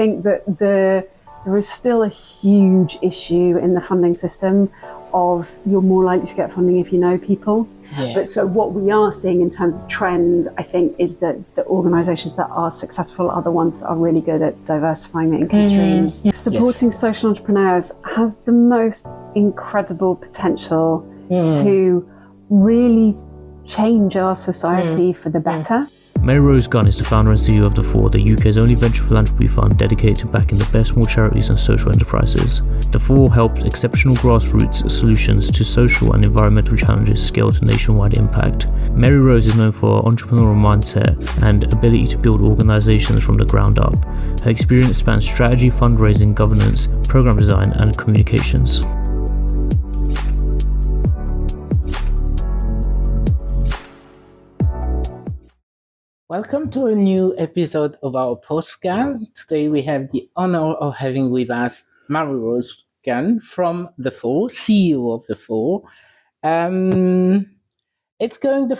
think that there is still a huge issue in the funding system of you're more likely to get funding if you know people. Yeah. But so what we are seeing in terms of trend, I think, is that the organisations that are successful are the ones that are really good at diversifying the income streams. Supporting social entrepreneurs has the most incredible potential to really change our society for the better. Mary Rose GUNN is the founder and CEO of the Fore, the UK's only venture philanthropy fund dedicated to backing the best small charities and social enterprises. The Fore helps exceptional grassroots solutions to social and environmental challenges scale to nationwide impact. Mary Rose is known for her entrepreneurial mindset and ability to build organisations from the ground up. Her experience spans strategy, fundraising, governance, program design, and communications. Welcome to a new episode of our podcast. Today we have the honor of having with us Mary Rose GUNN from the Fore, CEO of the Fore. The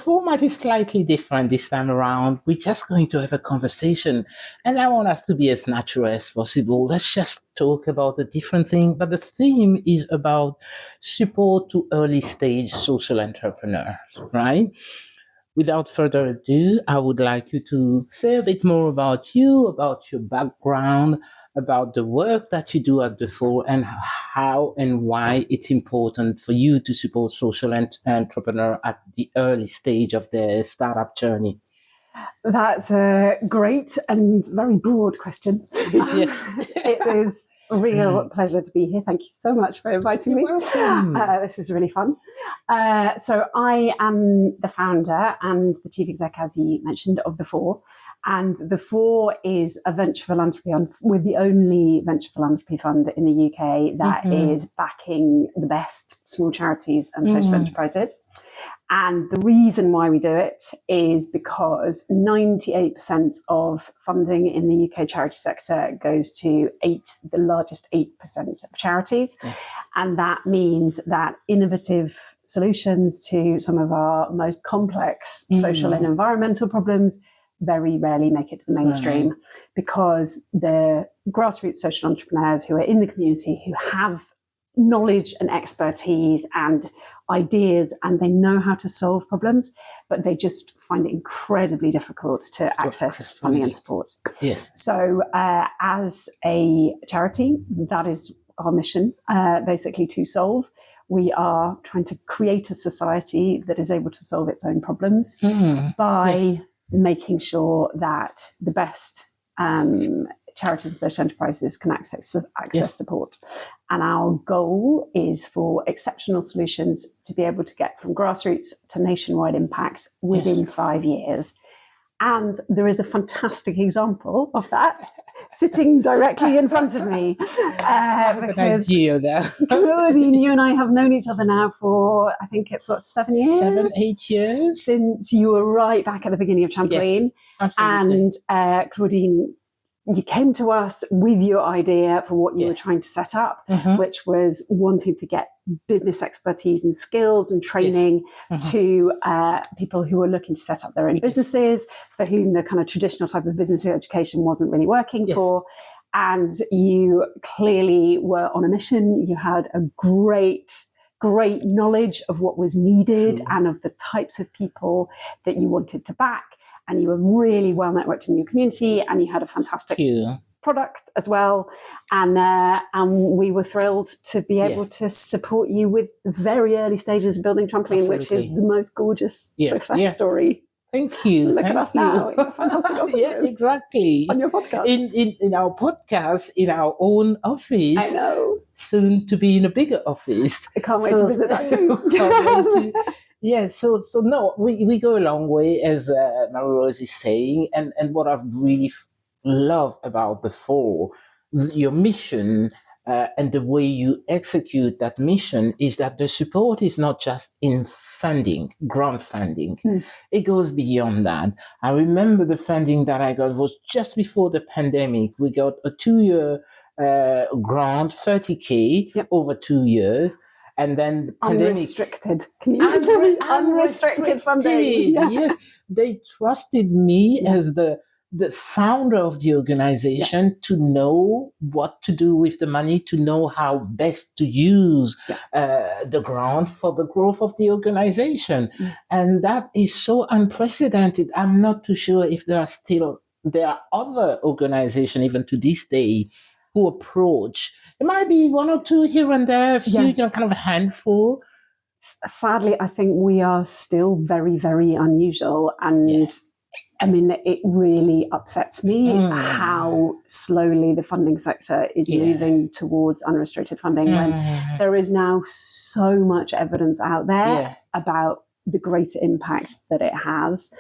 format is slightly different this time around. We're just going to have a conversation, and I want us to be as natural as possible. Let's just talk about a different thing, but the theme is about support to early stage social entrepreneurs, right? Without further ado, I would like you to say a bit more about you, about your background, about the work that you do at the Fore, and how and why it's important for you to support social entrepreneur at the early stage of their startup journey. That's a great and very broad question. Yes. It is a real pleasure to be here. Thank you so much for inviting me. Welcome. This is really fun. So I am the founder and the chief exec, as you mentioned, of the Fore. And the Fore is a venture philanthropy with the only venture philanthropy fund in the UK that is backing the best small charities and social enterprises. And the reason why we do it is because 98% of funding in the UK charity sector goes to the largest 8% of charities. Yes. And that means that innovative solutions to some of our most complex social and environmental problems very rarely make it to the mainstream because the grassroots social entrepreneurs who are in the community, who have knowledge and expertise and ideas, and they know how to solve problems, but they just find it incredibly difficult to access funding and support. Yes. So as a charity, that is our mission, basically to solve. We are trying to create a society that is able to solve its own problems by making sure that the best charities and social enterprises can access support. And our goal is for exceptional solutions to be able to get from grassroots to nationwide impact within 5 years. And there is a fantastic example of that sitting directly in front of me. Because Claudine, you and I have known each other now for, I think it's 7 years? 7, 8 years. Since you were right back at the beginning of Trampoline. Yes, absolutely. And Claudine, you came to us with your idea for what you were trying to set up, which was wanting to get business expertise and skills and training to people who were looking to set up their own businesses, for whom the kind of traditional type of business education wasn't really working for. And you clearly were on a mission. You had a great knowledge of what was needed and of the types of people that you wanted to back. And you were really well networked in your community, and you had a fantastic product as well. And we were thrilled to be able to support you with very early stages of building Trampoline, which is the most gorgeous success story. Thank you. Look at us now. Fantastic offices. Yeah, exactly. On your podcast. In our podcast, in our own office. I know. Soon to be in a bigger office. I can't wait to visit that too. Yeah, so no, we go a long way, as Mary Rose is saying, and what I really love about the Fore, your mission and the way you execute that mission is that the support is not just in funding, grant funding. It goes beyond that. I remember the funding that I got was just before the pandemic. We got a 2-year grant, 30K over 2 years. And then unrestricted. Can you imagine unrestricted funding? Yes, they trusted me as the the founder of the organization to know what to do with the money, to know how best to use the grant for the growth of the organization. And that is so unprecedented. I'm not too sure if there are other organizations, even to this day, who approach. There might be one or two here and there, a few, kind of a handful. Sadly, I think we are still very, very unusual. And I mean, it really upsets me how slowly the funding sector is moving towards unrestricted funding when there is now so much evidence out there about the greater impact that it has.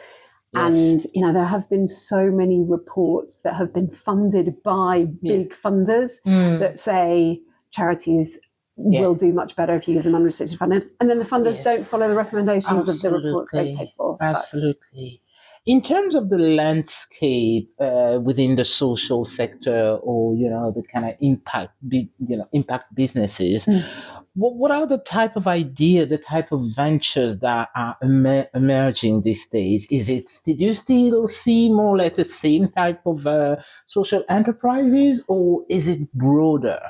Yes. And, there have been so many reports that have been funded by big funders that say charities will do much better if you give them unrestricted funding. And then the funders don't follow the recommendations of the reports they paid for. Absolutely. In terms of the landscape within the social sector, or the kind of impact businesses, what are the type of idea, the type of ventures that are emerging these days? Did you still see more or less the same type of social enterprises, or is it broader?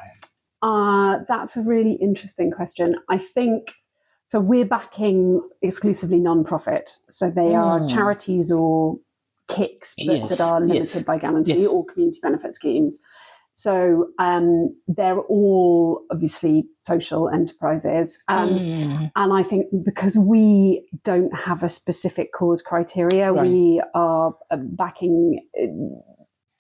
That's a really interesting question. I think. So we're backing exclusively non-profit. So they are charities or KICs that are limited by guarantee or community benefit schemes. So they're all obviously social enterprises. And I think because we don't have a specific cause criteria, we are backing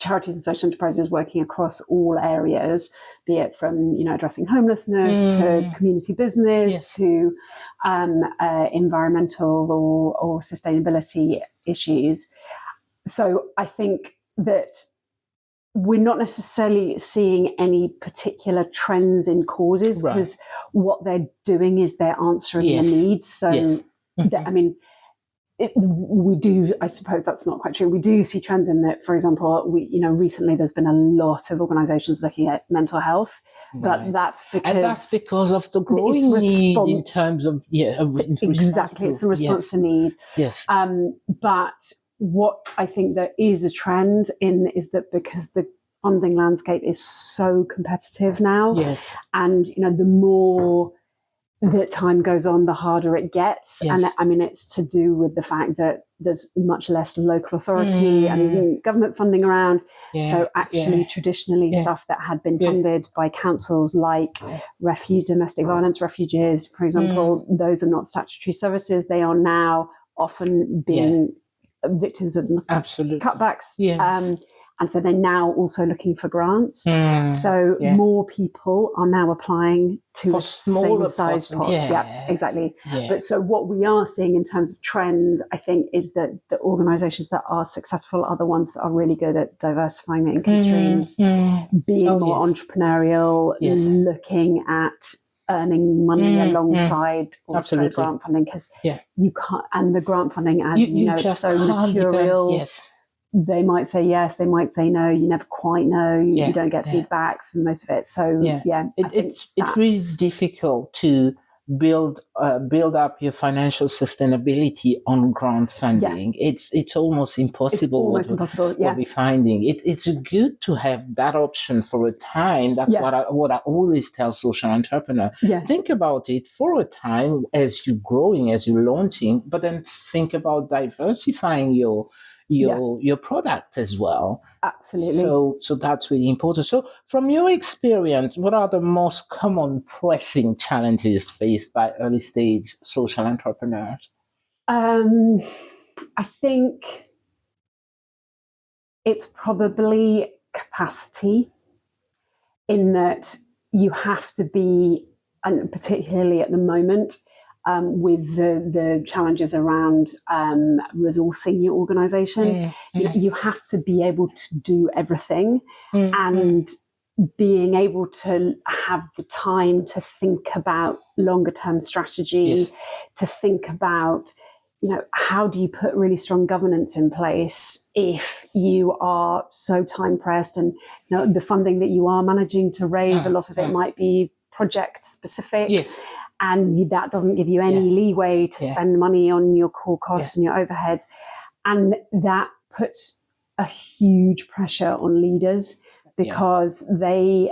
charities and social enterprises working across all areas, be it from addressing homelessness to community business to environmental or sustainability issues. So I think that we're not necessarily seeing any particular trends in causes, because what they're doing is they're answering the needs. So we do, I suppose that's not quite true. We do see trends in that, for example, recently there's been a lot of organisations looking at mental health, but that's because of the growing need in terms of exactly, it's a response to need. Yes, but what I think there is a trend in is that because the funding landscape is so competitive now, and the more that time goes on, the harder it gets. And I mean, it's to do with the fact that there's much less local authority and government funding around. So actually, traditionally, stuff that had been funded by councils like domestic violence refuges, for example, those are not statutory services. They are now often being victims of cutbacks. And so they're now also looking for grants. So more people are now applying to a same size pot. Exactly. But so what we are seeing in terms of trend, I think, is that the organisations that are successful are the ones that are really good at diversifying their income streams, being more entrepreneurial, looking at earning money alongside also grant funding, because you can't, and the grant funding, as it's so mercurial. They might say yes, they might say no. You never quite know. You don't get feedback from most of it. So it's really difficult to build up your financial sustainability on grant funding. It's almost impossible. It's almost impossible. What we're finding. It's good to have that option for a time. That's what I always tell social entrepreneurs. Think about it for a time as you're growing, as you're launching, but then think about diversifying your product as well. Absolutely. So that's really important. So from your experience, what are the most common pressing challenges faced by early stage social entrepreneurs? I think it's probably capacity, in that you have to be, and particularly at the moment, with the challenges around resourcing your organisation, you have to be able to do everything, and being able to have the time to think about longer term strategy, to think about, how do you put really strong governance in place if you are so time pressed, and the funding that you are managing to raise, a lot of it might be project specific. And that doesn't give you any leeway to spend money on your core costs and your overheads. And that puts a huge pressure on leaders because they,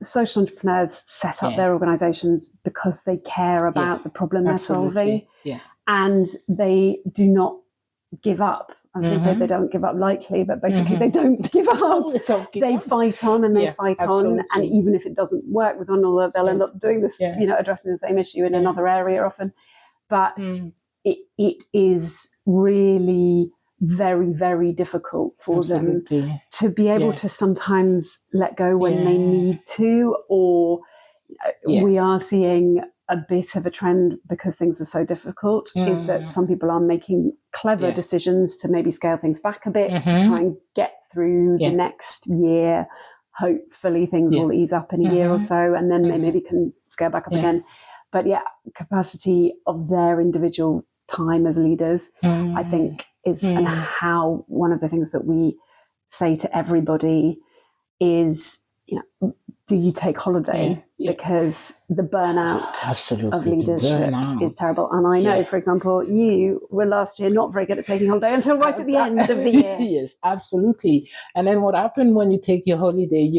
social entrepreneurs set up their organizations because they care about the problem they're solving. Yeah. And they do not give up. I was going to say they don't give up lightly, but basically they don't give up. They fight on and they fight on. And even if it doesn't work with one another, they'll end up doing this, addressing the same issue in another area often. But it is really very, very difficult for them to be able to sometimes let go when they need to, or we are seeing a bit of a trend because things are so difficult is that some people are making clever decisions to maybe scale things back a bit to try and get through the next year. Hopefully things will ease up in a year or so, and then they maybe can scale back up again. But capacity of their individual time as leaders, I think is, and how one of the things that we say to everybody is, do you take holiday? Because the burnout of leadership is terrible. And I know, for example, you were last year not very good at taking holiday until right at the end of the year. Yes, absolutely. And then what happened when you take your holiday,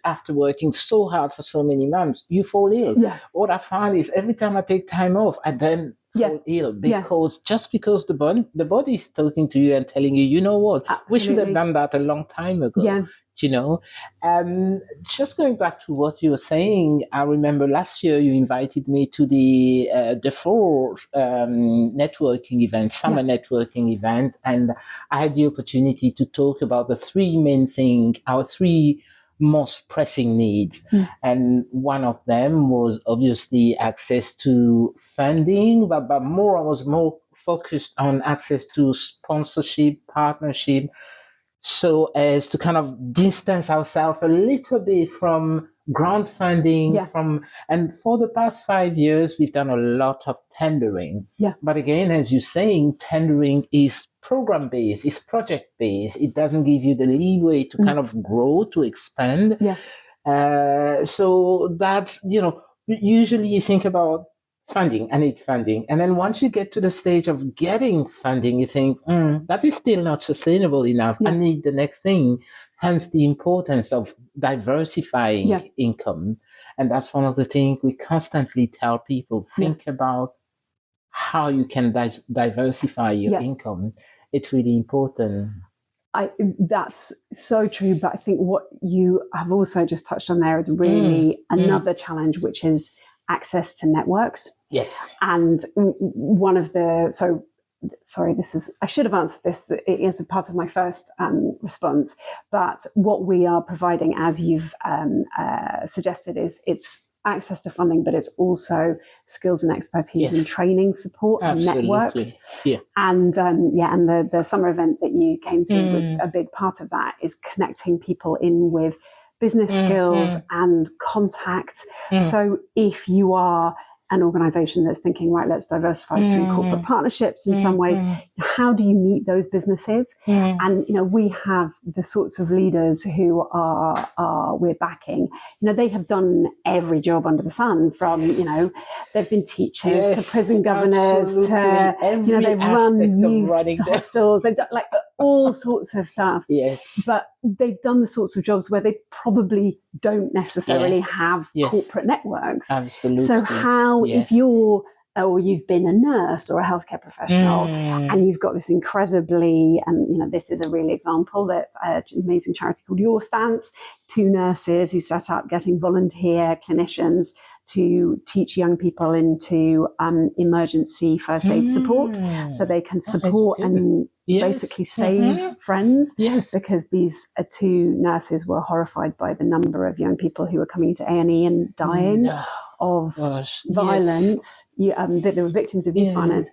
after working so hard for so many months, you fall ill. Yeah. What I find is every time I take time off, I then fall ill because just because the body is talking to you and telling you, you know what, we should have done that a long time ago. Yeah. Just going back to what you were saying, I remember last year you invited me to the Fore networking event, summer networking event, and I had the opportunity to talk about the three main things, our three most pressing needs. And one of them was obviously access to funding, but I was more focused on access to sponsorship, partnership, so as to kind of distance ourselves a little bit from grant funding, and for the past 5 years, we've done a lot of tendering. Yeah. But again, as you're saying, tendering is program-based, it's project-based. It doesn't give you the leeway to kind of grow, to expand. Yeah. So that's, usually you think about funding, I need funding. And then once you get to the stage of getting funding, you think, that is still not sustainable enough. I need the next thing. Hence the importance of diversifying income. And that's one of the things we constantly tell people, think about how you can diversify your income. It's really important. That's so true. But I think what you have also just touched on there is really another challenge, which is access to networks. Yes. And one of the, I should have answered this. It is a part of my first response, but what we are providing, as you've suggested, is it's access to funding, but it's also skills and expertise and training support and networks. Yeah. And the summer event that you came to was a big part of that, is connecting people in with business skills and contacts. So if you are an organization that's thinking, right, let's diversify through corporate partnerships in some ways, how do you meet those businesses? And, we have the sorts of leaders who we're backing. They have done every job under the sun, from, they've been teachers to prison governors to, they've run youth hostels, they've done all sorts of stuff. Yes. But they've done the sorts of jobs where they probably don't necessarily have corporate networks. Absolutely. So how, if you've been a nurse or a healthcare professional and you've got this incredibly, and this is a real example, that an amazing charity called Your Stance, 2 nurses who set up getting volunteer clinicians to teach young people into emergency first aid support, so they can support and basically save friends. Yes. Because these 2 nurses were horrified by the number of young people who were coming into A&E and dying of violence. They were victims of youth violence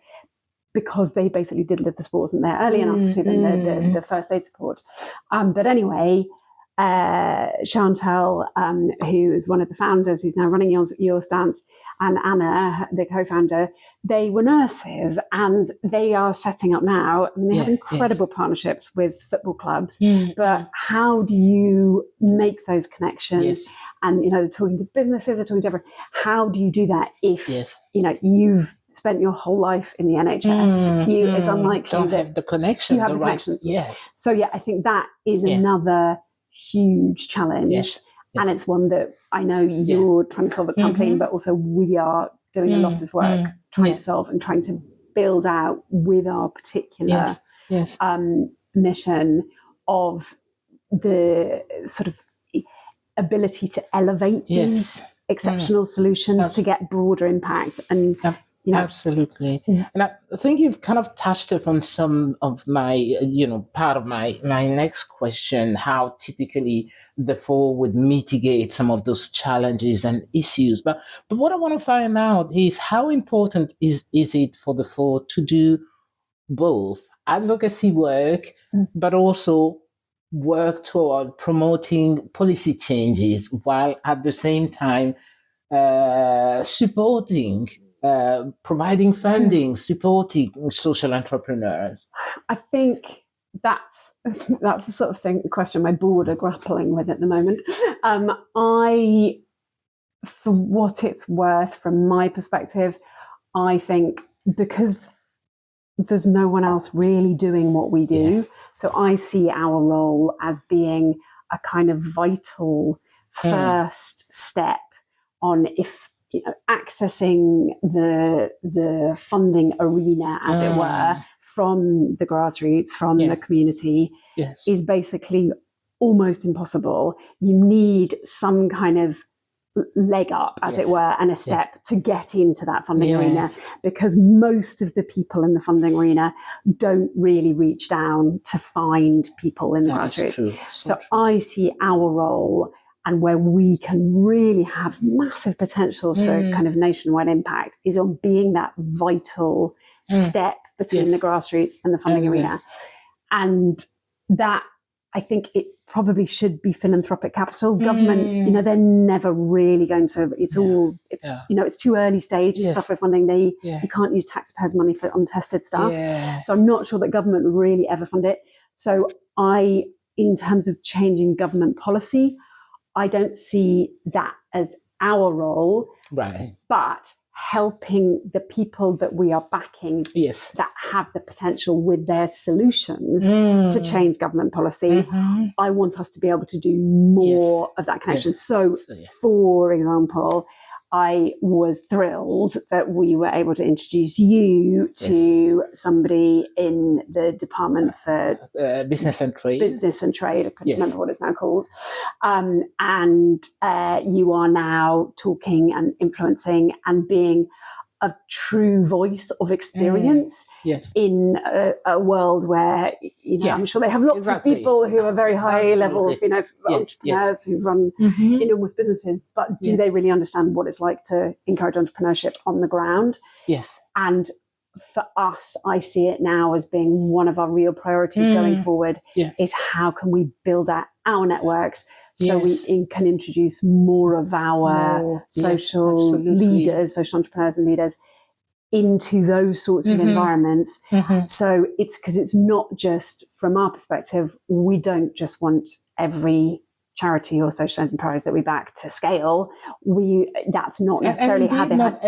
because they basically did the support wasn't there early enough to them, the first aid support. But anyway, Chantal, who is one of the founders, who's now running Your Stance, and Anna, the co-founder, they were nurses, and they are setting up now. I mean, they have incredible partnerships with football clubs, but how do you make those connections? Yes. And, they're talking to businesses, they're talking to everyone. How do you do that if, Yes. You've spent your whole life in the NHS? It's unlikely don't that have the connection. you have the right connections. Yes. So, I think that is another huge challenge. Yes. And it's one that I know you're trying to solve at Trampoline, but also we are doing a lot of work trying to solve and trying to build out with our particular mission of the sort of ability to elevate these exceptional solutions to get broader impact. And absolutely. And I think you've kind of touched upon some of my, part of my next question, how typically the Fore would mitigate some of those challenges and issues. But what I want to find out is how important is it for the Fore to do both advocacy work, but also work toward promoting policy changes while at the same time supporting providing funding, supporting social entrepreneurs? I think that's the sort of question my board are grappling with at the moment. For what it's worth, from my perspective, I think because there's no one else really doing what we do, so I see our role as being a kind of vital first step on accessing the funding arena, as it were, from the grassroots, from the community, is basically almost impossible. You need some kind of leg up, as it were, and a step to get into that funding arena, because most of the people in the funding arena don't really reach down to find people in the grassroots. So I see our role, and where we can really have massive potential for kind of nationwide impact, is on being that vital step between the grassroots and the funding arena. And that, I think it probably should be philanthropic capital. Government, they're never really going to, it's too early stage stuff with funding. You can't use taxpayers' money for untested stuff. So I'm not sure that government would really ever fund it. So in terms of changing government policy, I don't see that as our role, but helping the people that we are backing that have the potential with their solutions to change government policy. I want us to be able to do more of that connection. So, for example, I was thrilled that we were able to introduce you to somebody in the Department for Business and Trade. I couldn't remember what it's now called. And you are now talking and influencing and being a true voice of experience in a world where, I'm sure they have lots of people who are very high level, entrepreneurs who run enormous businesses, but do they really understand what it's like to encourage entrepreneurship on the ground? And for us, I see it now as being one of our real priorities going forward, is how can we build out our networks so we can introduce more of our social leaders, social entrepreneurs and leaders into those sorts of environments. So it's because it's not just from our perspective, we don't just want every charity or social enterprise that we back to scale. That's not necessarily how they not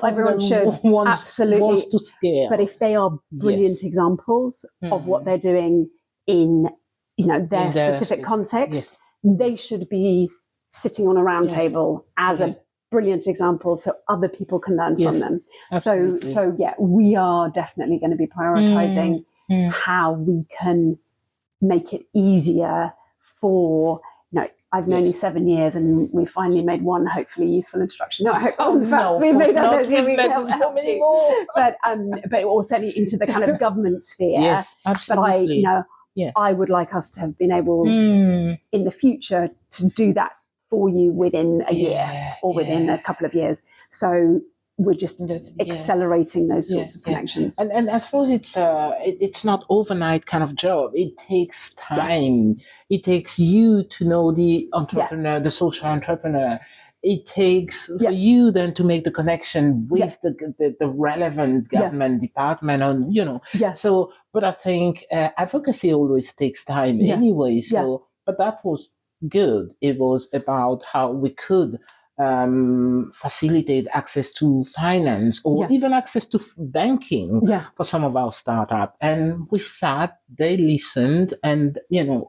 everyone should wants to scale. But if they are brilliant examples of what they're doing in their specific context, they should be sitting on a round table as a brilliant example, so other people can learn from them. Absolutely. So we are definitely going to be prioritizing how we can make it easier for, I've known you 7 years and we finally made one hopefully useful introduction. No, I hope wasn't fast. We've made others. So many more. But also into the kind of government sphere. Yes, absolutely. But I would like us to have been able in the future to do that for you within a year or within a couple of years. So we're just accelerating those sorts of connections. And I suppose it's not overnight kind of job. It takes time. It takes you to know the entrepreneur, the social entrepreneur. It takes for you then to make the connection with the relevant government department on, So, but I think advocacy always takes time anyway. So, but that was good. It was about how we could facilitate access to finance or even access to banking for some of our startup. And we sat, they listened, and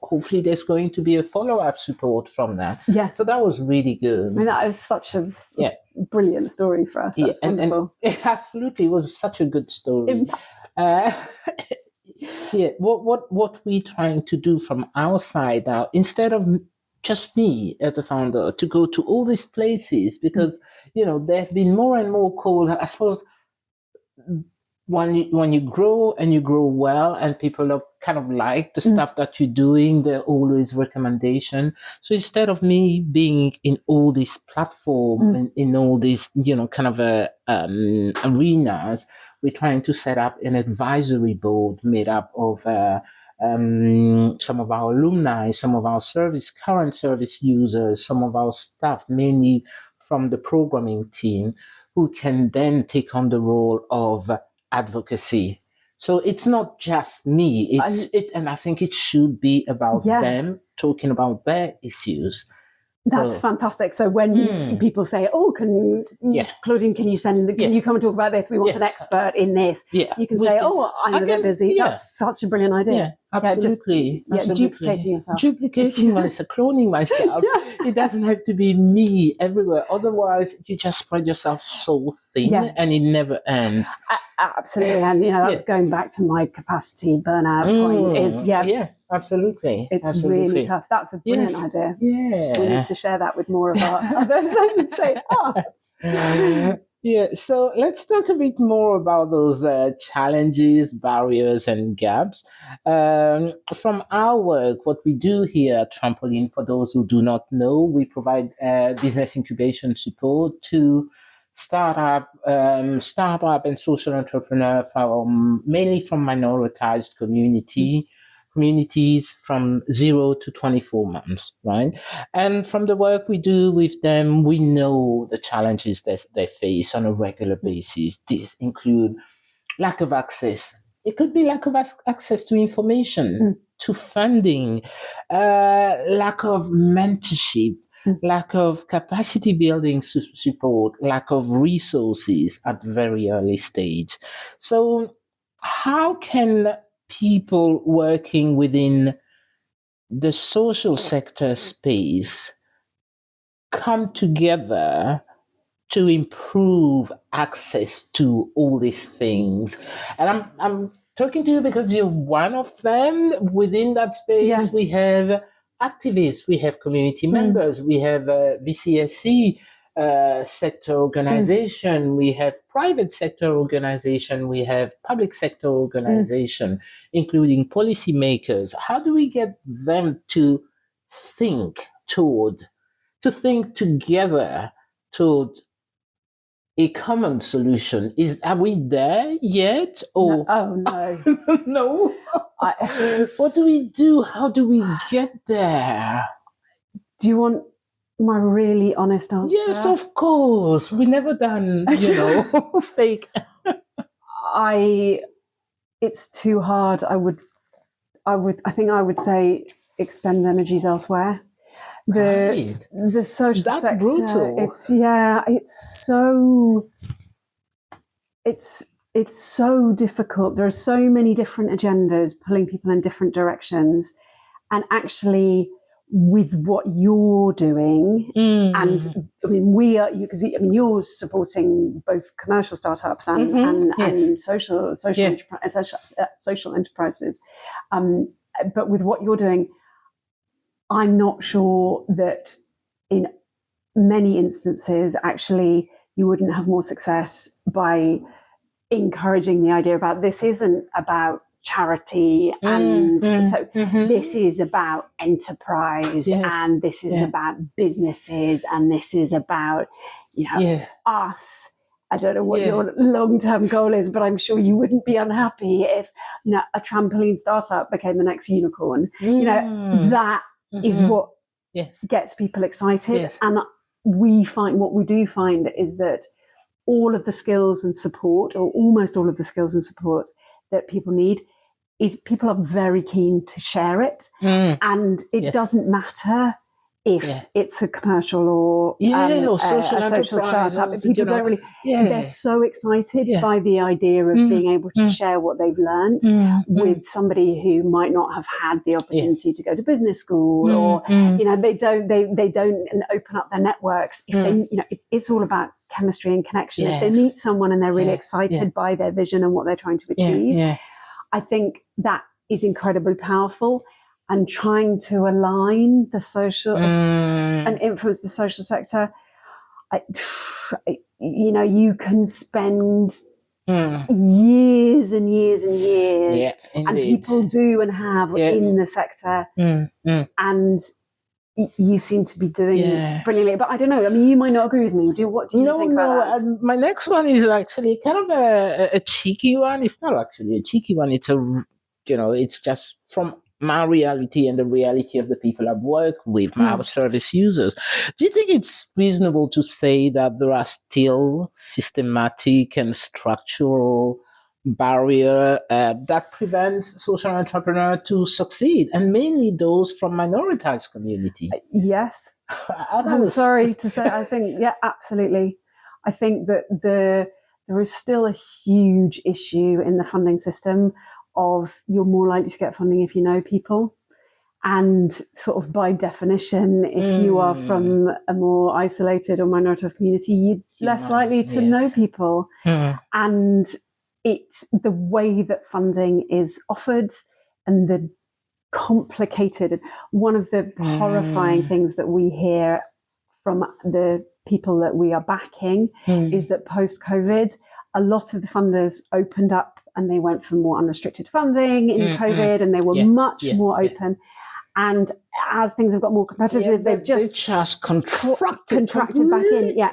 hopefully there's going to be a follow-up support from that. So that was really good. I mean, that is such a brilliant story for us. That's wonderful. And absolutely, it was such a good story. What we're trying to do from our side now, instead of just me as the founder, to go to all these places, because there have been more and more calls. I suppose when you grow and you grow well, and people are kind of like the stuff that you're doing, there are always recommendation. So instead of me being in all these platforms in all these kind of arenas, we're trying to set up an advisory board made up of some of our alumni, some of our current service users, some of our staff, mainly from the programming team, who can then take on the role of advocacy. So it's not just me, and I think it should be about them talking about their issues. That's fantastic. So when people say, "Oh, Claudine, can you come and talk about this? We want an expert in this." You can say, "Oh, I'm a bit busy." That's such a brilliant idea. Absolutely. Duplicating yourself. Duplicating myself, cloning myself. It doesn't have to be me everywhere. Otherwise, you just spread yourself so thin and it never ends. Absolutely. And, that's going back to my capacity burnout point is, absolutely. It's really tough. That's a brilliant idea. Yeah. We need to share that with more of our others and say, so let's talk a bit more about those challenges, barriers, and gaps. From our work, what we do here at Trampoline, for those who do not know, we provide business incubation support to startup and social entrepreneur mainly from minoritized communities from 0 to 24 months, right? And from the work we do with them, we know the challenges that they face on a regular basis. These include lack of access. It could be lack of access to information, to funding, lack of mentorship, lack of capacity building support, lack of resources at very early stage. So how can people working within the social sector space come together to improve access to all these things? And I'm talking to you because you're one of them. Within that space, we have activists, we have community members, we have VCSC sector organization, we have private sector organization, we have public sector organization, including policymakers. How do we get them to think together toward a common solution? Are we there yet? Or no. No. What do we do? How do we get there? Do you want my really honest answer? Yes, of course. We never done, fake. It's too hard. I think I would say expend energies elsewhere. The social sector. Brutal. It's so difficult. There are so many different agendas pulling people in different directions, and actually, with what you're doing, and I mean, you're supporting both commercial startups and social enterprises. But with what you're doing, I'm not sure that in many instances, actually, you wouldn't have more success by encouraging the idea about this isn't about charity and this is about enterprise and this is about businesses and this is about us I don't know what your long-term goal is, but I'm sure you wouldn't be unhappy if, a trampoline startup became the next unicorn. That is what gets people excited. Yes. And what we do find is that all of the skills and support, or almost all of the skills and support that people need, is people are very keen to share it. And it doesn't matter if it's a commercial or or a social startup. People don't really, they're so excited by the idea of being able to share what they've learned with somebody who might not have had the opportunity to go to business school, or, they don't open up their networks. If they, it's all about chemistry and connection. If they meet someone and they're really excited by their vision and what they're trying to achieve, I think that is incredibly powerful. And trying to align the social and influence the social sector, you can spend years and years and years, and people do and have in the sector, and you seem to be doing brilliantly. But I don't know. I mean, you might not agree with me. What do you think about that? My next one is actually kind of a cheeky one. It's not actually a cheeky one. It's it's just from my reality and the reality of the people I've worked with, my service users. Do you think it's reasonable to say that there are still systematic and structural barriers that prevent social entrepreneurs to succeed, and mainly those from minoritized community? Yes. I'm sorry to say, I think, absolutely. I think that there is still a huge issue in the funding system of you're more likely to get funding if you know people. And sort of by definition, if you are from a more isolated or minoritized community, you're less likely to know people. And it's the way that funding is offered and the complicated. One of the horrifying things that we hear from the people that we are backing is that post-COVID, a lot of the funders opened up and they went for more unrestricted funding in COVID, and they were much more open. And as things have got more competitive, they've just contracted back in. Yeah,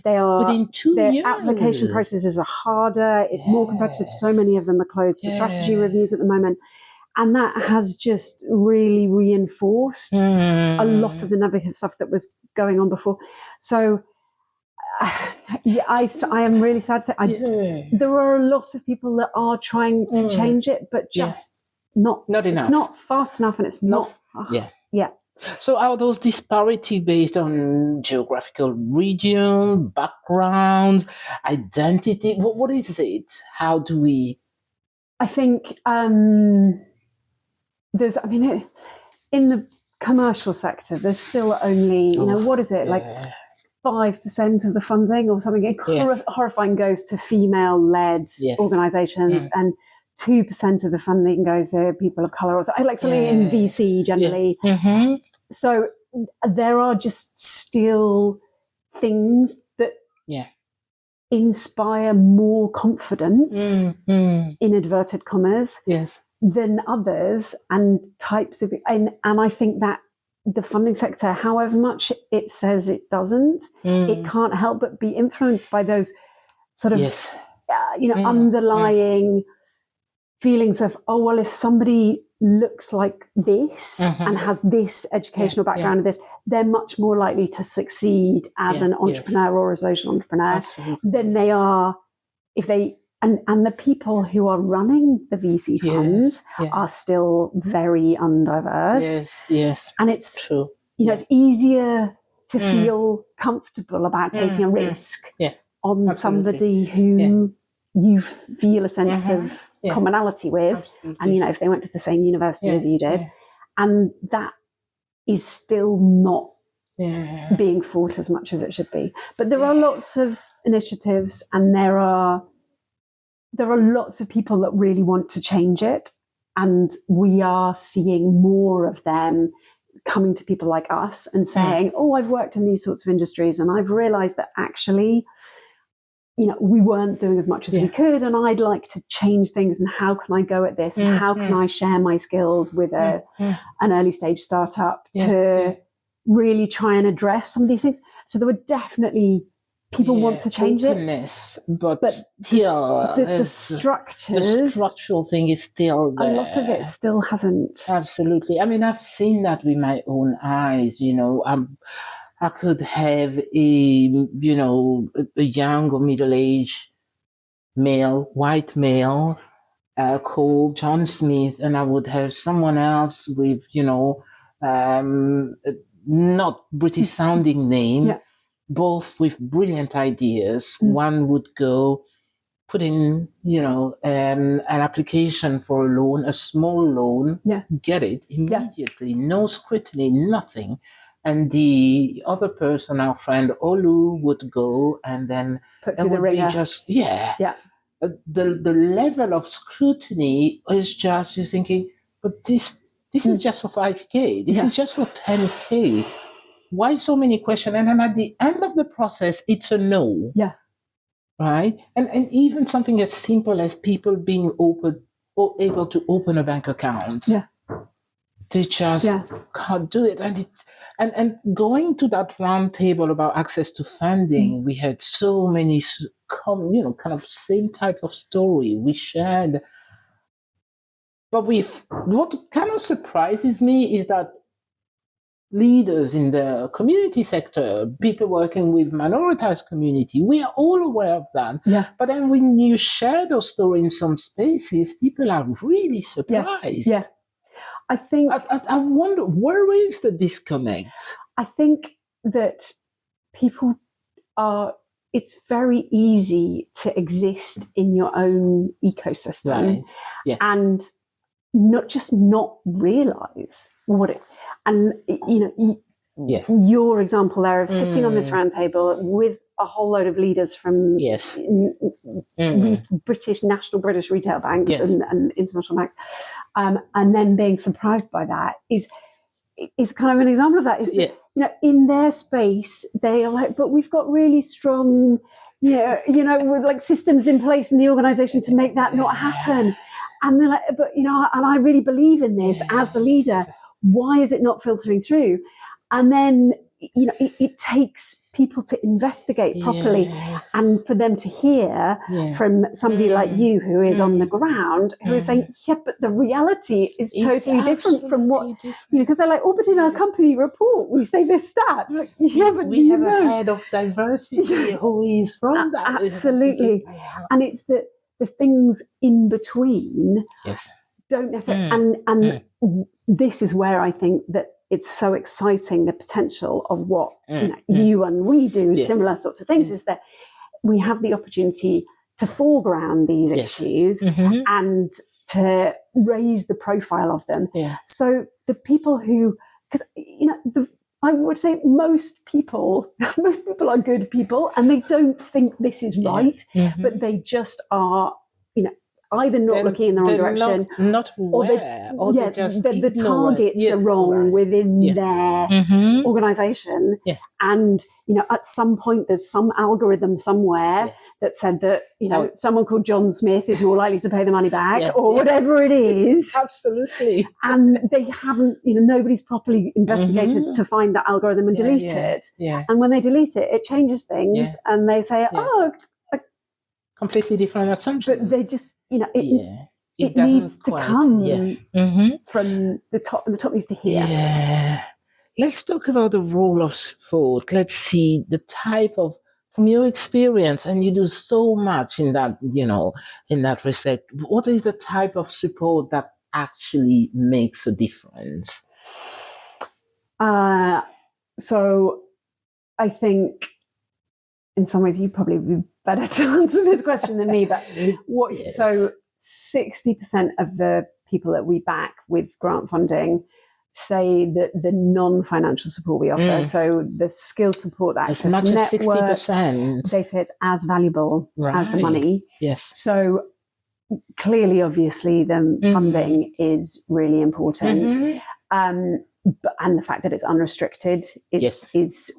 they are. Within 2 years. Their application processes are harder. It's more competitive. So many of them are closed for strategy reviews at the moment. And that has just really reinforced a lot of the negative stuff that was going on before. So, I am really sad to say there are a lot of people that are trying to change it, but just not enough. It's not fast enough, and it's not. So are those disparities based on geographical region, background, identity? What is it? How do we? I think there's. I mean, in the commercial sector, there's still only what is it like? 5% of the funding or something horrifying goes to female-led organisations, and 2% of the funding goes to people of colour, or like something in VC generally. So there are just still things that inspire more confidence, in inverted commas, than others, and types of, and I think that the funding sector, however much it says it doesn't, it can't help but be influenced by those sort of, underlying feelings of, oh, well, if somebody looks like this and has this educational background and this, they're much more likely to succeed as an entrepreneur or a social entrepreneur than they are if they, and the people who are running the VC funds are still very undiverse. And it's, true. It's easier to feel comfortable about taking a risk on somebody who you feel a sense of commonality with. And, if they went to the same university as you did. And that is still not being fought as much as it should be. But there are lots of initiatives, and there are lots of people that really want to change it, and we are seeing more of them coming to people like us and saying, oh, I've worked in these sorts of industries and I've realized that actually, we weren't doing as much as we could, and I'd like to change things, and how can I go at this, and how can I share my skills with an early stage startup to really try and address some of these things. So there were definitely people want to change openness, but still the structural thing is still there. A lot of it still hasn't. Absolutely. I mean, I've seen that with my own eyes. I could have a young or middle-aged male, white male, called John Smith, and I would have someone else with, not British sounding name, both with brilliant ideas. One would go put in, an application for a loan, a small loan, get it immediately, no scrutiny, nothing. And the other person, our friend Olu, would go and then it would be just, the level of scrutiny is just, you're thinking, but this is just for 5K. This is just for 10K. Why so many questions? And then at the end of the process, it's a no. Yeah. Right? And even something as simple as people being able to open a bank account. Yeah. They just can't do it. And going to that round table about access to funding, we had so many, kind of same type of story we shared. But what kind of surprises me is that leaders in the community sector, people working with minoritized community, we are all aware of that. Yeah. But then when you share those stories in some spaces, people are really surprised. Yeah. I think I wonder, where is the disconnect? I think that people it's very easy to exist in your own ecosystem and not realize what it, and your example there of sitting on this round table with a whole load of leaders from British retail banks and international banks, and then being surprised by that is kind of an example of that. Is that, in their space they are like, but we've got really strong, with like systems in place in the organisation to make that not happen. And they're like, but and I really believe in this as the leader. Why is it not filtering through? And then it takes people to investigate properly, and for them to hear from somebody like you who is on the ground, who is saying, but the reality is totally different from what, because they're like, but in our company report, we say this stat. Like, but we have a head of diversity who is from that. Absolutely. And it's the things in between don't necessarily, and this is where I think that it's so exciting, the potential of what you and we do, similar sorts of things, is that we have the opportunity to foreground these issues and to raise the profile of them. Yeah. So the people who, because I would say most people are good people, and they don't think this is right, but they just are, either not looking in the wrong direction, not aware, or they just the targets are wrong within their organisation, and at some point there's some algorithm somewhere that said that someone called John Smith is more likely to pay the money back, or whatever it is. Absolutely, and they haven't, nobody's properly investigated to find that algorithm and delete it. Yeah. And when they delete it, it changes things, and they say, completely different assumption. But they just, it needs to come from the top, and the top needs to hear. Yeah. Let's talk about the role of sport. Let's see the type of, from your experience, and you do so much in that, in that respect. What is the type of support that actually makes a difference? So I think in some ways you probably would be better to answer this question than me, but so 60% of the people that we back with grant funding say that the non-financial support we offer, so the skills support, access as much to as networks, 60%, they say it's as valuable as the money. Yes. So clearly, obviously, the funding is really important. And the fact that it's unrestricted is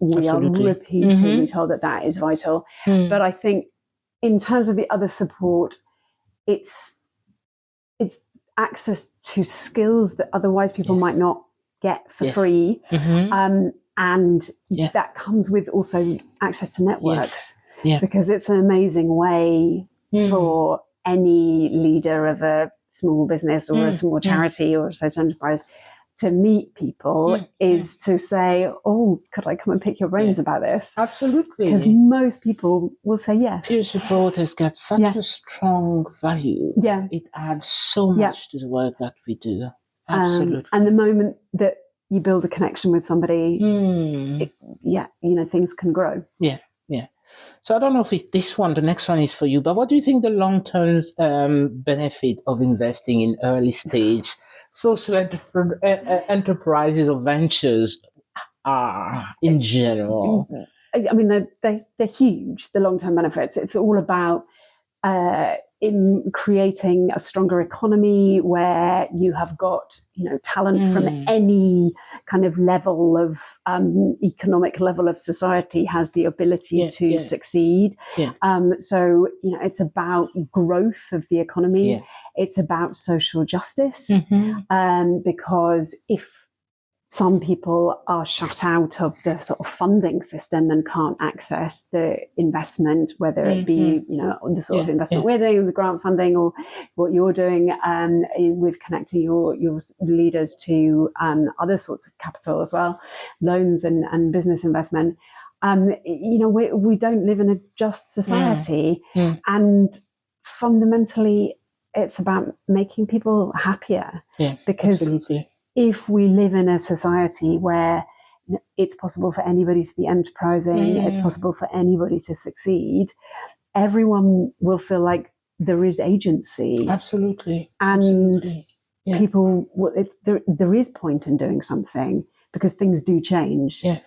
we absolutely. Are repeatedly told that is vital. But I think in terms of the other support, it's access to skills that otherwise people might not get for free. And that comes with also access to networks. because it's an amazing way for any leader of a small business or a small charity or a social enterprise to meet people is to say, oh, could I come and pick your brains about this? Absolutely. Because most people will say yes. Peer support has got such a strong value. Yeah. It adds so much to the work that we do. Absolutely. And the moment that you build a connection with somebody, things can grow. Yeah. So I don't know if it's this one, the next one is for you, but what do you think the long-term benefit of investing in early stage social enterprises or ventures are in general? I mean, they're huge, the long-term benefits. It's all about in creating a stronger economy where you have got, talent from any kind of level of economic level of society has the ability to succeed. So, it's about growth of the economy. It's about social justice, because if some people are shut out of the sort of funding system and can't access the investment, whether it be, the sort of investment we're doing, the grant funding, or what you're doing with connecting your leaders to other sorts of capital as well, loans and business investment. We don't live in a just society, and fundamentally it's about making people happier. Because absolutely. If we live in a society where it's possible for anybody to be enterprising, it's possible for anybody to succeed, everyone will feel like there is agency. Absolutely. And people, there is point in doing something because things do change. Yeah.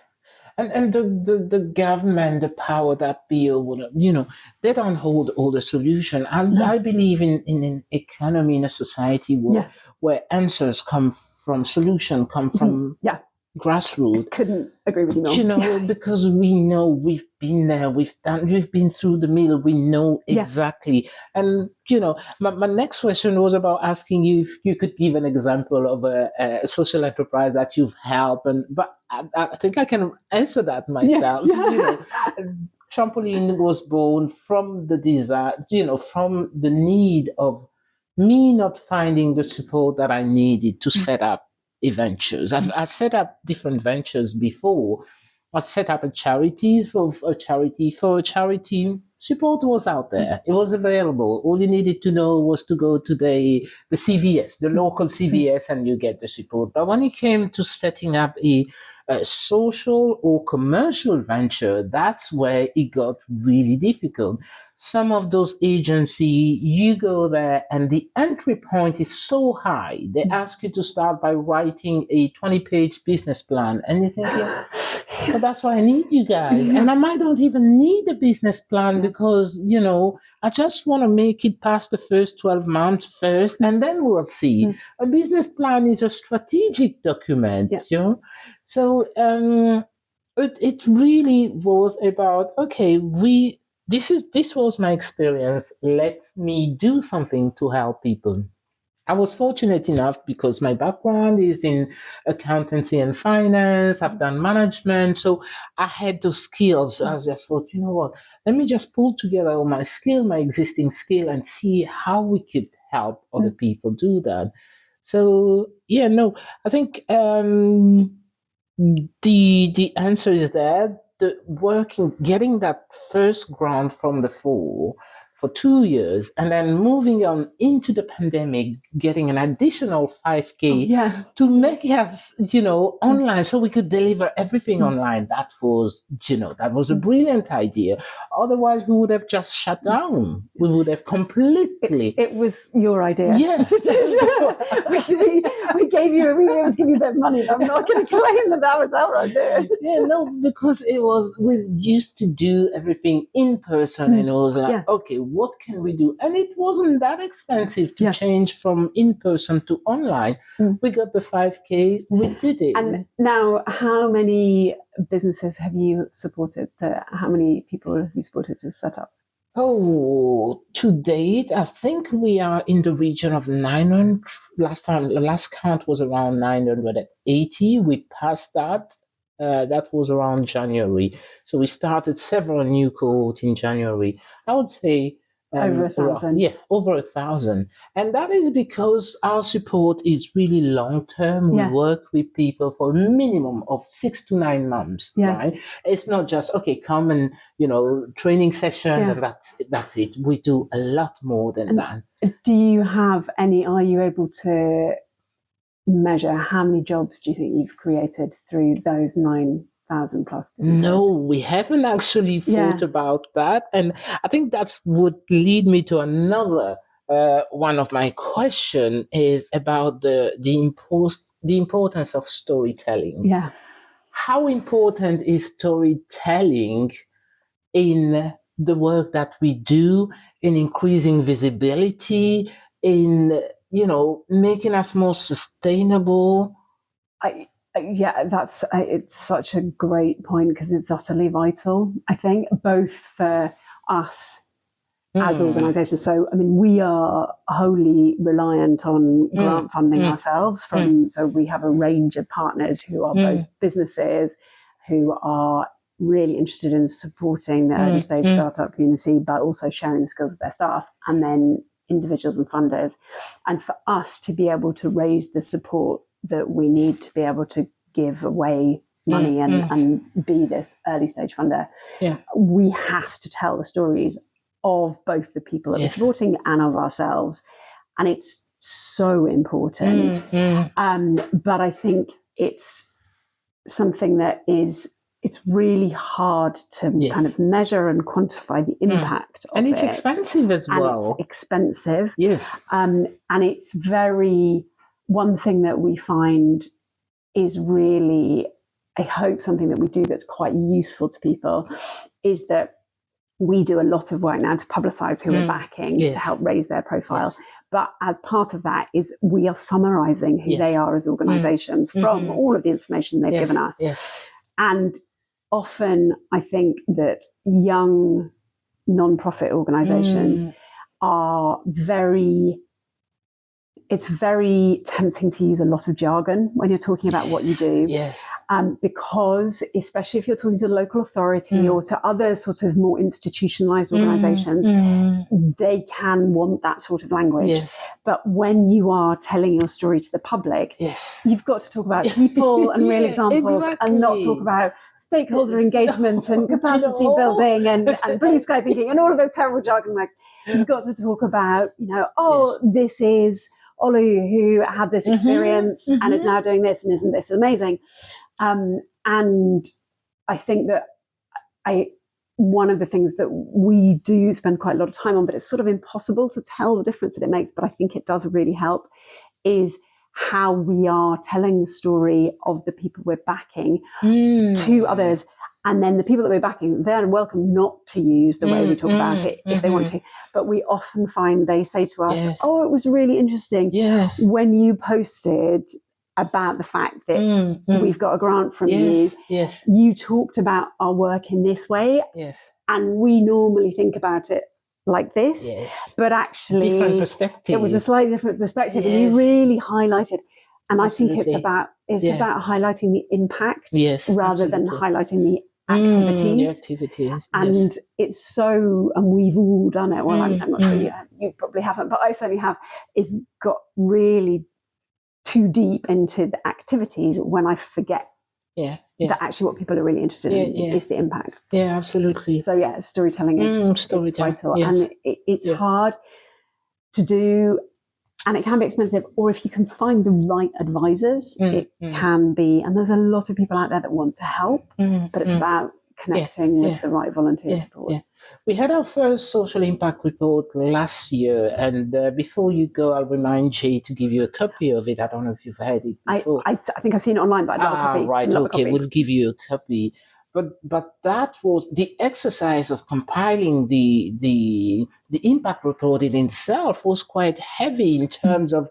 And the government, the power that be, or whatever, they don't hold all the solution. And I believe in an economy, in a society where answers come from grassroots. Couldn't agree with you more. Because we know we've been there, we've been through the mill, we know exactly. And, my next question was about asking you if you could give an example of a social enterprise that you've helped. But I think I can answer that myself. Trampoline was born from the desire, from the need of me not finding the support that I needed to set up ventures. I set up different ventures before. I set up a charity for a charity. Support was out there. It was available. All you needed to know was to go to the CVS, the local CVS, and you get the support. But when it came to setting up a social or commercial venture, that's where it got really difficult. Some of those agencies, you go there and the entry point is so high. They ask you to start by writing a 20-page business plan. And you're thinking, but that's why I need you guys. And I might not even need a business plan because, I just want to make it past the first 12 months first, and then we'll see. A business plan is a strategic document, So it really was about, okay, this was my experience. Let me do something to help people. I was fortunate enough because my background is in accountancy and finance. I've done management. So I had those skills. I just thought, let me just pull together all my existing skill and see how we could help other people do that. So, I think the answer is that getting that first grant from the Fore for 2 years, and then moving on into the pandemic, getting an additional 5K to make us, online, so we could deliver everything online. That was a brilliant idea. Otherwise, we would have just shut down. We would have completely. It was your idea. Yeah. we gave you a bit of money, but I'm not going to claim that was our idea. Because we used to do everything in person, and it was like, okay, what can we do? And it wasn't that expensive to change from in person to online. We got the 5K, we did it. And now, how many businesses have you supported? How many people have you supported to set up? Oh, to date, I think we are in the region of 900. The last count was around 980. We passed that. That was around January. So we started several new cohorts in January. I would say over 1,000. Yeah, over 1,000. And that is because our support is really long-term. We work with people for a minimum of 6 to 9 months, right? It's not just, okay, come and, training sessions, and that's it. We do a lot more than that. Do you have are you able to measure how many jobs do you think you've created through those 9,000 plus businesses? No, we haven't actually thought about that. And I think that's would lead me to another one of my question is about the importance of storytelling. Yeah. How important is storytelling in the work that we do, in increasing visibility, in making us more sustainable? It's such a great point because it's utterly vital, I think, both for us as organisations. So, I mean, we are wholly reliant on grant funding ourselves. So we have a range of partners who are both businesses who are really interested in supporting the early stage startup community, but also sharing the skills of their staff, and then individuals and funders. And for us to be able to raise the support that we need to be able to give away money and be this early stage funder, we have to tell the stories of both the people that we're supporting and of ourselves. And it's so important. But I think it's something that it's really hard to kind of measure and quantify the impact of it. And it's expensive as well. It's expensive. Yes. And it's one thing that we find is really, I hope, something that we do that's quite useful to people is that we do a lot of work now to publicise who we're backing to help raise their profile. Yes. But as part of that is we are summarising who they are as organisations from all of the information they've given us. Yes. And often I think that young non-profit organisations are it's very tempting to use a lot of jargon when you're talking about what you do. Yes. Because especially if you're talking to the local authority or to other sort of more institutionalized organizations, they can want that sort of language. Yes. But when you are telling your story to the public, you've got to talk about people and real examples and not talk about stakeholder engagement and capacity building and blue sky thinking and all of those terrible jargon words. You've got to talk about, this is Olu who had this experience and is now doing this, and isn't this amazing? And I think that one of the things that we do spend quite a lot of time on, but it's sort of impossible to tell the difference that it makes, but I think it does really help, is how we are telling the story of the people we're backing to others. And then the people that we're backing, they're welcome not to use the way we talk about it if they want to. But we often find they say to us, oh, it was really interesting when you posted about the fact that we've got a grant from you. Yes. You talked about our work in this way. Yes. And we normally think about it like this. Yes. But actually, different perspective. It was a slightly different perspective. And you really highlighted. And absolutely. I think it's about highlighting the impact rather than highlighting the activities. And it's so, and we've all done it. Well, I'm not sure you probably haven't, but I certainly have, is got really too deep into the activities when I forget that actually what people are really interested in is the impact. Yeah, absolutely. So storytelling is vital. Yes. And it's hard to do. And it can be expensive, or if you can find the right advisors, it can be. And there's a lot of people out there that want to help, but it's about connecting with the right volunteer support. Yeah. We had our first social impact report last year, and before you go, I'll remind Jay to give you a copy of it. I don't know if you've had it before. I think I've seen it online, but I'd love a copy. Right, okay, we'll give you a copy. But that was the exercise of compiling the impact report in itself was quite heavy in terms of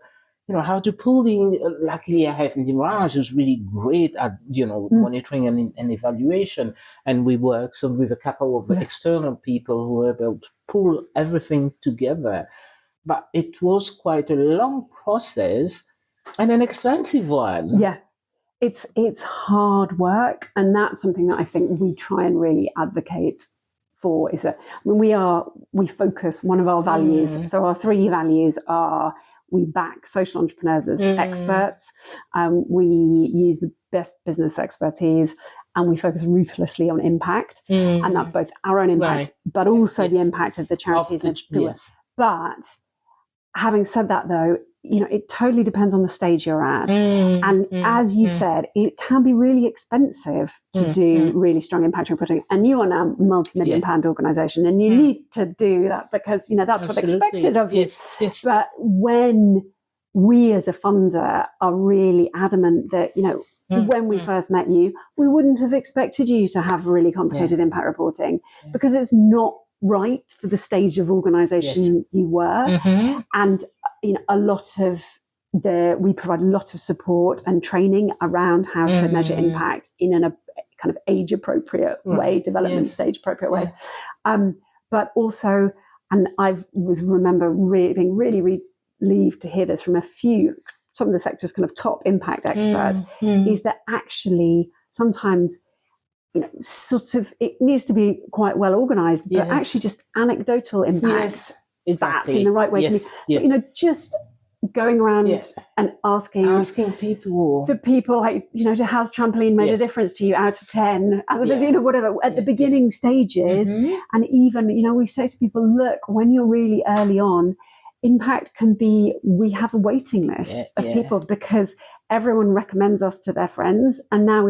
how to pull in. Luckily, I have Niraj, who's really great at monitoring and evaluation, and we work with a couple of external people who were able to pull everything together. But it was quite a long process and an expensive one. Yeah. It's hard work, and that's something that I think we try and really advocate for. Is that when we focus one of our values. So our 3 values are: we back social entrepreneurs as experts, we use the best business expertise, and we focus ruthlessly on impact. And that's both our own impact, but also the impact of the charities and entrepreneurs. But having said that, though, it totally depends on the stage you're at. And as you've said, it can be really expensive to do really strong impact reporting. And you are now a multi-million pound organisation, and you need to do that because, that's what's expected of you. Yes. But when we as a funder are really adamant that, when we first met you, we wouldn't have expected you to have really complicated impact reporting because it's not right for the stage of organisation you were. And a lot of we provide a lot of support and training around how to measure impact in a kind of age appropriate way, development stage appropriate way. But also, and I remember being really relieved to hear this from some of the sector's kind of top impact experts, is that actually sometimes sort of it needs to be quite well organised, but actually just anecdotal impact stats in the right way. So, just going around and asking people, like, has Trampoline made a difference to you out of 10? As whatever, at the beginning stages. And even, we say to people, look, when you're really early on, impact can be, we have a waiting list of people because everyone recommends us to their friends, and now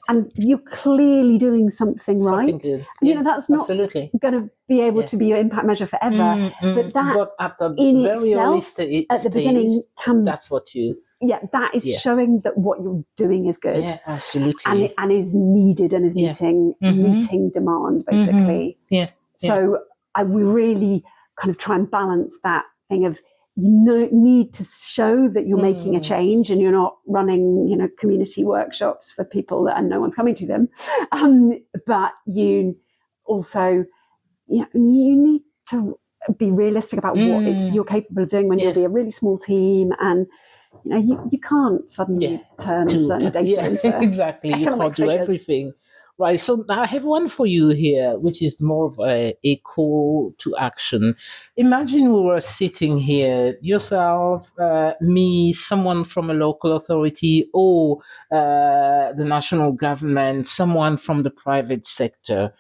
and you're clearly doing something right. And, that's not going to be able to be your impact measure forever, but that at the in very itself at the beginning that's what you that is showing that what you're doing is good, absolutely, and is needed and is meeting demand, basically. So we really kind of try and balance that thing of need to show that you're making a change, and you're not running community workshops for people and no one's coming to them, but you also you need to be realistic about what you're capable of doing when you'll be a really small team, and you can't suddenly turn certain data into exactly. You can't do everything. Right, so I have one for you here, which is more of a call to action. Imagine we were sitting here, yourself, me, someone from a local authority, or the national government, someone from the private sector.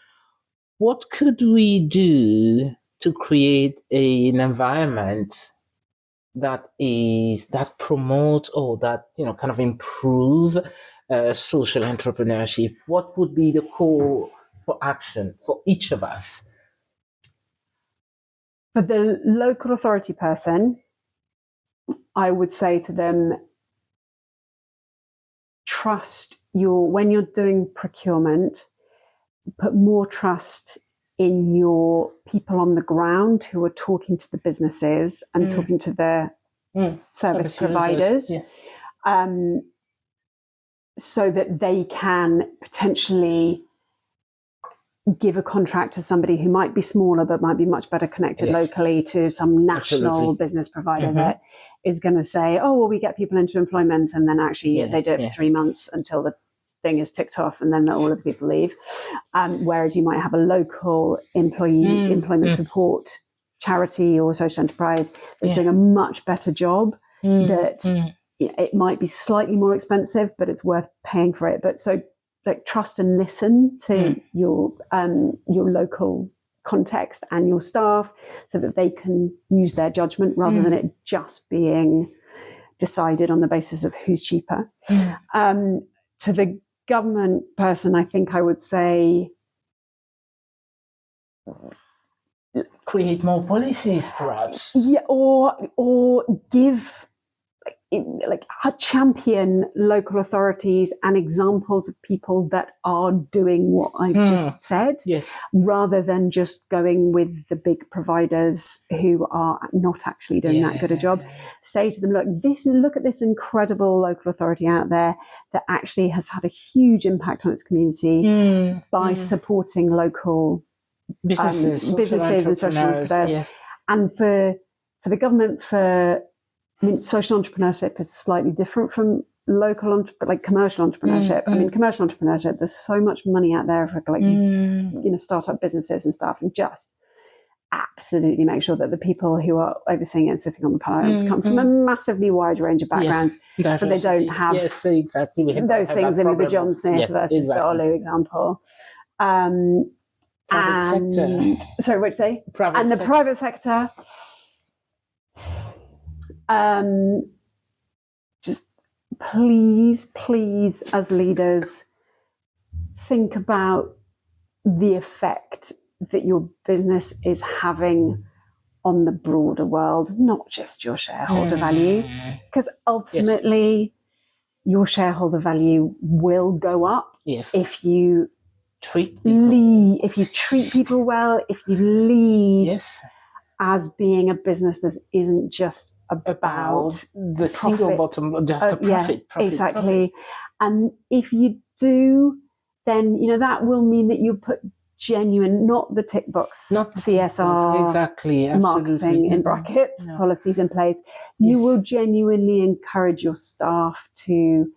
What could we do to create an environment that promotes or that kind of improve social entrepreneurship? What would be the call for action for each of us? For the local authority person, I would say to them, when you're doing procurement, put more trust in your people on the ground who are talking to the businesses and talking to the service providers. So that they can potentially give a contract to somebody who might be smaller but might be much better connected locally to some national business provider that is going to say, oh, well, we get people into employment, and then actually they do it for 3 months until the thing is ticked off, and then all of the people leave. Whereas you might have a local employment support charity or social enterprise that's doing a much better job it might be slightly more expensive, but it's worth paying for it. But so, like, trust and listen to your local context and your staff, so that they can use their judgment rather than it just being decided on the basis of who's cheaper. To the government person, I think I would say, create more policies, perhaps. Or give. Like champion local authorities and examples of people that are doing what I just said, rather than just going with the big providers who are not actually doing that good a job. Say to them, look at this incredible local authority out there that actually has had a huge impact on its community by supporting local businesses and social entrepreneurs. And for the government, social entrepreneurship is slightly different from local, like commercial entrepreneurship. I mean, commercial entrepreneurship, there's so much money out there for like, startup businesses and stuff, and just absolutely make sure that the people who are overseeing it and sitting on the panels come from a massively wide range of backgrounds, so they don't have those things in the John Smith versus the Olu example. Private sector. Sorry, what did you say? Private sector. Just please, as leaders, think about the effect that your business is having on the broader world, not just your shareholder value, because ultimately your shareholder value will go up if you treat people well, if you lead as being a business that isn't just about the single bottom, just a profit. Exactly. And if you do, then that will mean that you put genuine, not the tick box, not CSR, marketing in brackets, policies in place. You will genuinely encourage your staff to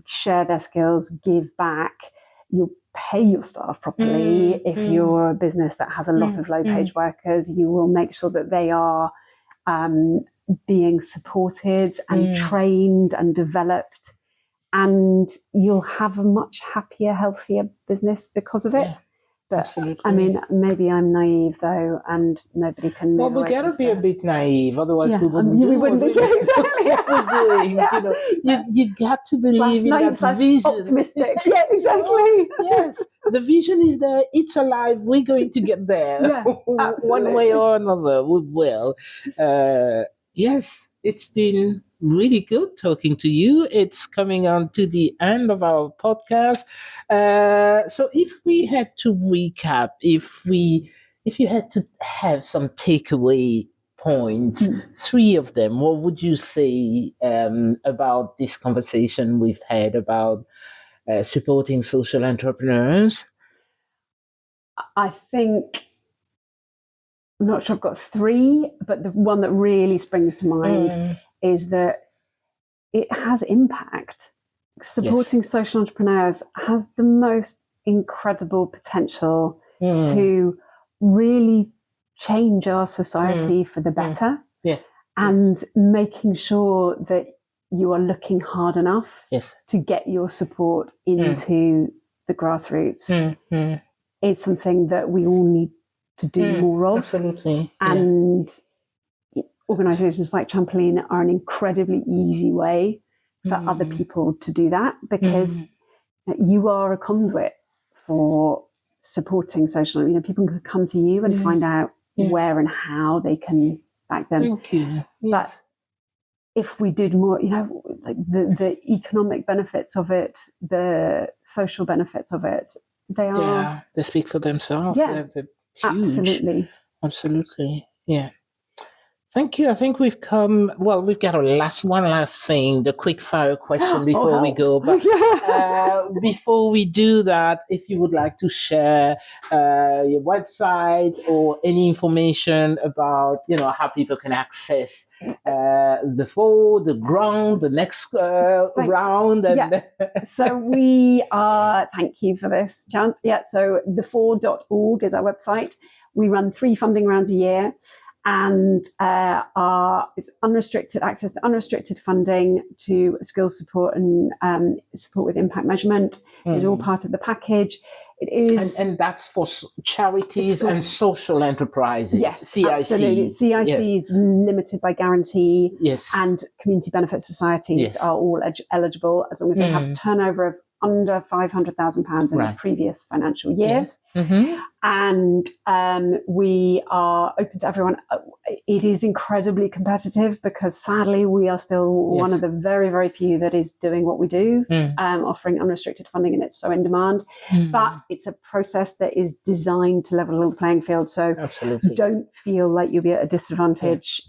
share their skills, give back. You'll pay your staff properly. If you're a business that has a lot of low-paid workers, you will make sure that they are being supported and trained and developed, and you'll have a much happier, healthier business because of it. But absolutely. I mean, maybe I'm naive though, and nobody can. Well, we gotta be a bit naive, otherwise we wouldn't do what we're doing. You got to believe in that vision. Optimistic. Yeah, exactly. Yes, the vision is there. It's alive. We're going to get there. One way or another. We will. Yes, it's been really good talking to you. It's coming on to the end of our podcast. So if we had to recap, if you had to have some takeaway points, 3 of them, what would you say about this conversation we've had about supporting social entrepreneurs? I think, I'm not sure I've got 3, but the one that really springs to mind is that it has impact. Supporting social entrepreneurs has the most incredible potential to really change our society for the better. And making sure that you are looking hard enough to get your support into the grassroots is something that we all need to do more of. Absolutely. And organisations like Trampoline are an incredibly easy way for other people to do that, because you are a conduit for supporting social. People can come to you and find out where and how they can back them. Thank you. But if we did more, like the economic benefits of it, the social benefits of it, they speak for themselves. Yeah, huge. Absolutely. Yeah. Thank you. I think we've got one last thing, the quickfire question before we go. But before we do that, if you would like to share your website or any information about, how people can access the Fore, the ground, the next round. And So we are, thank you for this chance. So thefore.org is our website. We run 3 funding rounds a year. And it's unrestricted access to unrestricted funding, to skills support and support with impact measurement is all part of the package. It is, and that's for charities and social enterprises. Yes, CIC. Absolutely. CIC is limited by guarantee. Yes, and community benefit societies are all eligible as long as they have turnover of under £500,000 in the previous financial year. And we are open to everyone. It is incredibly competitive because sadly we are still one of the very, very few that is doing what we do, offering unrestricted funding, and it's so in demand. But it's a process that is designed to level the playing field. So don't feel like you'll be at a disadvantage.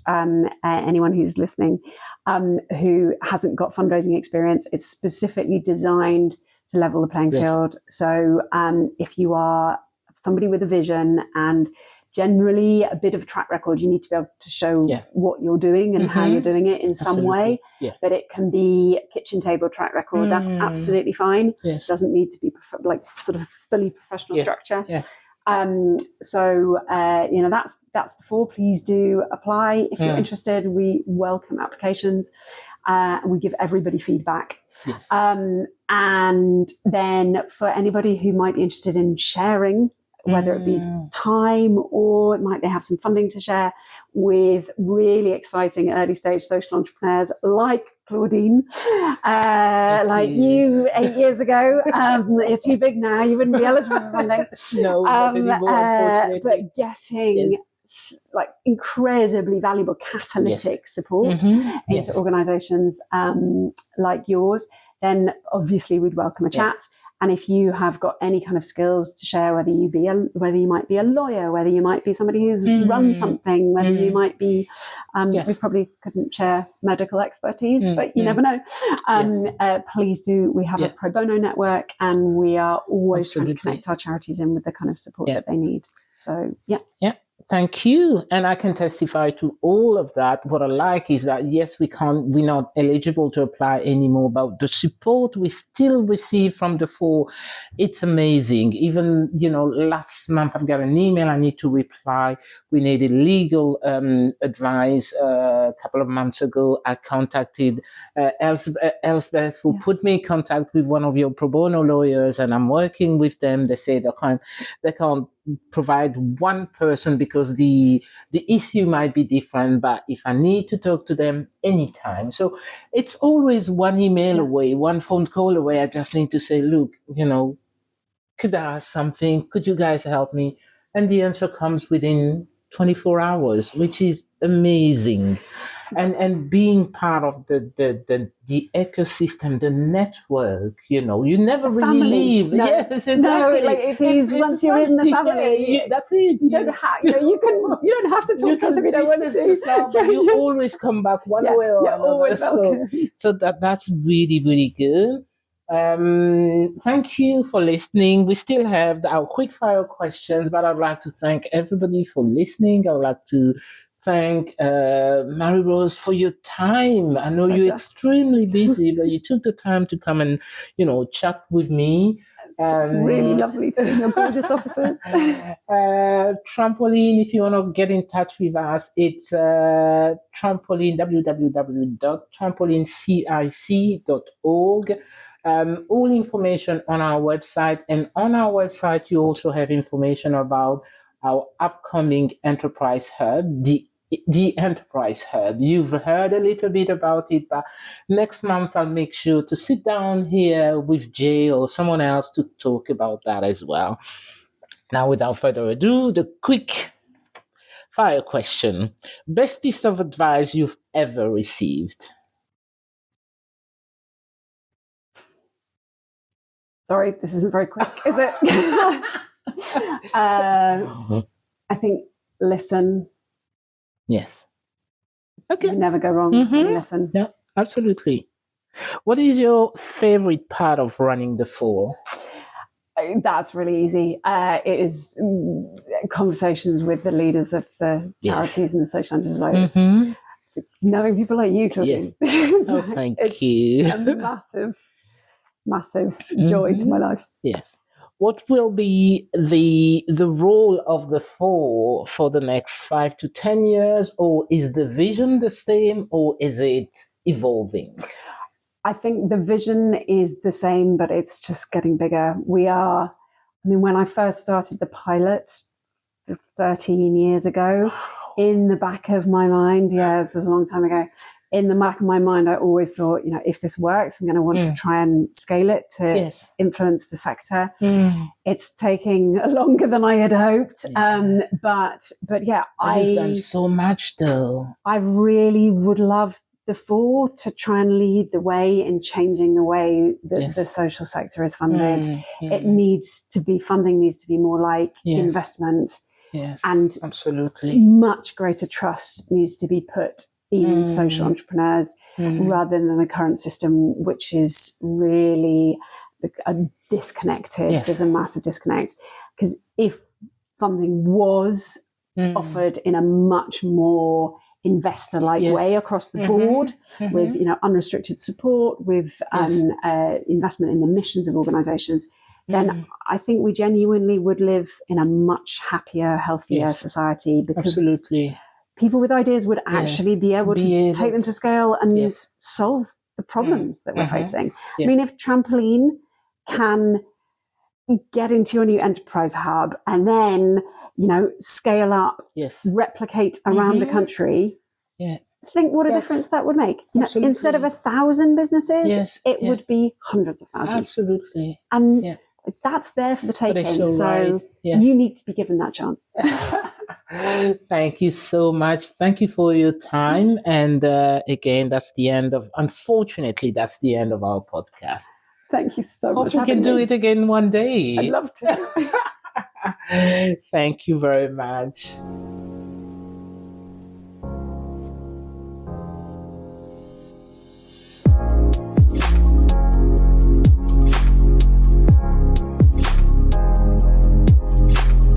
Anyone who's listening who hasn't got fundraising experience, it's specifically designed to level the playing field. So if you are somebody with a vision and generally a bit of a track record. You need to be able to show what you're doing and how you're doing it in some way. Yeah. But it can be kitchen table track record. That's absolutely fine. Yes. It doesn't need to be like sort of fully professional structure. Yes. So that's the Fore. Please do apply if you're interested. We welcome applications. We give everybody feedback. Yes. And then for anybody who might be interested in sharing, whether it be time or it might they have some funding to share with really exciting early stage social entrepreneurs like Claudine, like you 8 years ago. You're too big now. You wouldn't be eligible for funding. No, not anymore, unfortunately. But getting like incredibly valuable catalytic support into organisations like yours, then obviously we'd welcome a chat. And if you have got any kind of skills to share, whether you might be a lawyer, whether you might be somebody who's run something, whether you might be, we probably couldn't share medical expertise, but you never know. Please do. We have a pro bono network, and we are always trying to connect our charities in with the kind of support that they need. So, Thank you. And I can testify to all of that. What I like is that, yes, we're not eligible to apply anymore, but the support we still receive from the Fore, it's amazing. Even, last month I've got an email I need to reply. We needed legal advice a couple of months ago. I contacted Elspeth, who put me in contact with one of your pro bono lawyers, and I'm working with them. They say they can't provide one person because the issue might be different, but if I need to talk to them anytime. So it's always one email away, one phone call away. I just need to say, look, could I ask something? Could you guys help me? And the answer comes within 24 hours, which is amazing. And being part of the ecosystem, the network, you never really leave. No. Yes, exactly. No, like it is once you're in the family. That's it. You don't have, you don't have to talk to us if you don't want to. But you always come back one way or another. Always welcome. So that's really, really good. Thank you for listening. We still have our quickfire questions, but I'd like to thank everybody for listening. I would like to thank Mary Rose for your time. I know you're extremely busy, but you took the time to come and, chat with me. It's really lovely to be in your gorgeous offices. Trampoline, if you want to get in touch with us, it's Trampoline, www.trampolinecic.org. All information on our website. And on our website, you also have information about our upcoming Enterprise Hub, the Enterprise Hub. You've heard a little bit about it, but next month I'll make sure to sit down here with Jay or someone else to talk about that as well. Now, without further ado, the quick fire question. Best piece of advice you've ever received? Sorry, this isn't very quick, is it? I think listen. Yes. Okay. You never go wrong when you listen. Yeah, absolutely. What is your favorite part of running the Fore? That's really easy. It is conversations with the leaders of the charities and the social enterprises. Knowing people like you, Claudine. Yes. Thank you. It's a massive joy to my life. Yes. What will be the role of the Fore for the next 5 to 10 years, or is the vision the same, or is it evolving? I think the vision is the same, but it's just getting bigger. When I first started the pilot 13 years ago, in the back of my mind, this was a long time ago, in the back of my mind, I always thought, if this works, I'm going to want to try and scale it to influence the sector. It's taking longer than I had hoped. But you've done so much though. I really would love the Fore to try and lead the way in changing the way that the social sector is funded. It needs to be, funding needs to be more like investment. Yes, and absolutely. Much greater trust needs to be put in social entrepreneurs rather than the current system, which is really disconnected. There's a massive disconnect, because if funding was offered in a much more investor-like way across the board, with unrestricted support, with investment in the missions of organisations, then I think we genuinely would live in a much happier, healthier society, because people with ideas would actually be able to take them to scale and solve the problems that we're facing. I mean, if Trampoline can get into a new enterprise hub and then, scale up, replicate around the country, think what a difference that would make. Instead of 1,000 businesses, it would be hundreds of thousands. Absolutely. And that's there for the taking. So you need to be given that chance. Thank you so much. Thank you for your time. And again, unfortunately, that's the end of our podcast. Thank you so much. Hope we can do it again one day. I'd love to. Thank you very much.